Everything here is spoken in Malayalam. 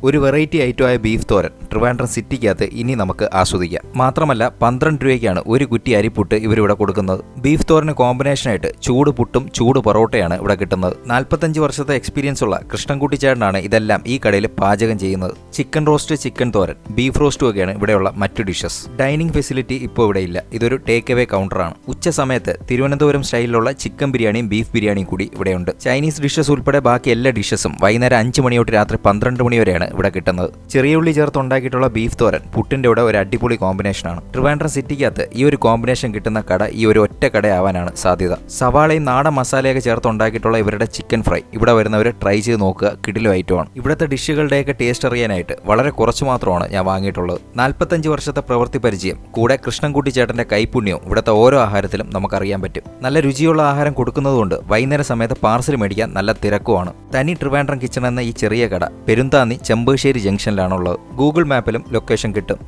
ഒരു വെറൈറ്റി ഐറ്റമായ ബീഫ് തോരൻ ട്രിവാൻഡ്രം സിറ്റിക്കകത്ത് ഇനി നമുക്ക് ആസ്വദിക്കാം. മാത്രമല്ല 12 രൂപയ്ക്കാണ് ഒരു കുറ്റി അരിപ്പുട്ട് ഇവരിവിടെ കൊടുക്കുന്നത്. ബീഫ് തോരന് കോമ്പിനേഷനായിട്ട് ചൂട് പുട്ടും ചൂട് പൊറോട്ടയാണ് ഇവിടെ കിട്ടുന്നത്. 45 വർഷത്തെ എക്സ്പീരിയൻസ് ഉള്ള കൃഷ്ണൻകുട്ടി ചേട്ടനാണ് ഇതെല്ലാം ഈ കടയിൽ പാചകം ചെയ്യുന്നത്. ചിക്കൻ റോസ്റ്റ്, ചിക്കൻ തോരൻ, ബീഫ് റോസ്റ്റും ഒക്കെയാണ് ഇവിടെയുള്ള മറ്റു ഡിഷസ്. ഡൈനിങ് ഫെസിലിറ്റി ഇപ്പോൾ ഇവിടെ ഇല്ല. ഇതൊരു ടേക്ക് അവേ കൗണ്ടറാണ്. ഉച്ച സമയത്ത് തിരുവനന്തപുരം സ്റ്റൈലിലുള്ള ചിക്കൻ ബിരിയാണിയും ബീഫ് ബിരിയാണിയും കൂടി ഇവിടെയുണ്ട്. ചൈനീസ് ഡിഷസ് ഉൾപ്പെടെ ബാക്കി എല്ലാ ഡിഷസും വൈകുന്നേരം 5 മണി തൊട്ട് രാത്രി 12 മണി വരെയാണ് ഇവിടെ കിട്ടുന്നത്. ചെറിയ ഉള്ളി ചേർത്ത് ഉണ്ടാക്കിയിട്ടുള്ള ബീഫ് തോരൻ പുട്ടിന്റെ കൂടെ ഒരു അടിപൊളി കോമ്പിനേഷനാണ്. ട്രിവാൻഡ്രം സിറ്റിക്കകത്ത് ഈ ഒരു കോമ്പിനേഷൻ കിട്ടുന്ന കട ഈ ഒരു ഒറ്റ കടയാവാനാണ് സാധ്യത. സവാളയും നാടൻ മസാലയൊക്കെ ചേർത്ത് ഉണ്ടാക്കിയിട്ടുള്ള ഇവരുടെ ചിക്കൻ ഫ്രൈ ഇവിടെ വരുന്നവർ ട്രൈ ചെയ്ത് നോക്കുക. കിടിലം ഐറ്റമാണ്. ഇവിടുത്തെ ഡിഷുകളുടെയൊക്കെ ടേസ്റ്റ് അറിയാനായിട്ട് വളരെ കുറച്ച് മാത്രമാണ് ഞാൻ വാങ്ങിയിട്ടുള്ളത്. 45 വർഷത്തെ പ്രവൃത്തി പരിചയം കൂടെ കൃഷ്ണൻകുട്ടി ചേട്ടന്റെ കൈപുണ്യവും ഇവിടുത്തെ ഓരോ ആഹാരത്തിലും നമുക്കറിയാൻ പറ്റും. നല്ല രുചിയുള്ള ആഹാരം കൊടുക്കുന്നതുകൊണ്ട് വൈകുന്നേര സമയത്ത് പാർസൽ മേടിക്കാൻ നല്ല തിരക്കുമാണ്. തനി ട്രിവാൻഡ്രം കിച്ചൺ എന്ന ഈ ചെറിയ കട പെരുന്താന്നി ചെമ്പശ്ശേരി ജംഗ്ഷനിലാണുള്ളത്. ഗൂഗിൾ മാപ്പിലും ലൊക്കേഷൻ കിട്ടും.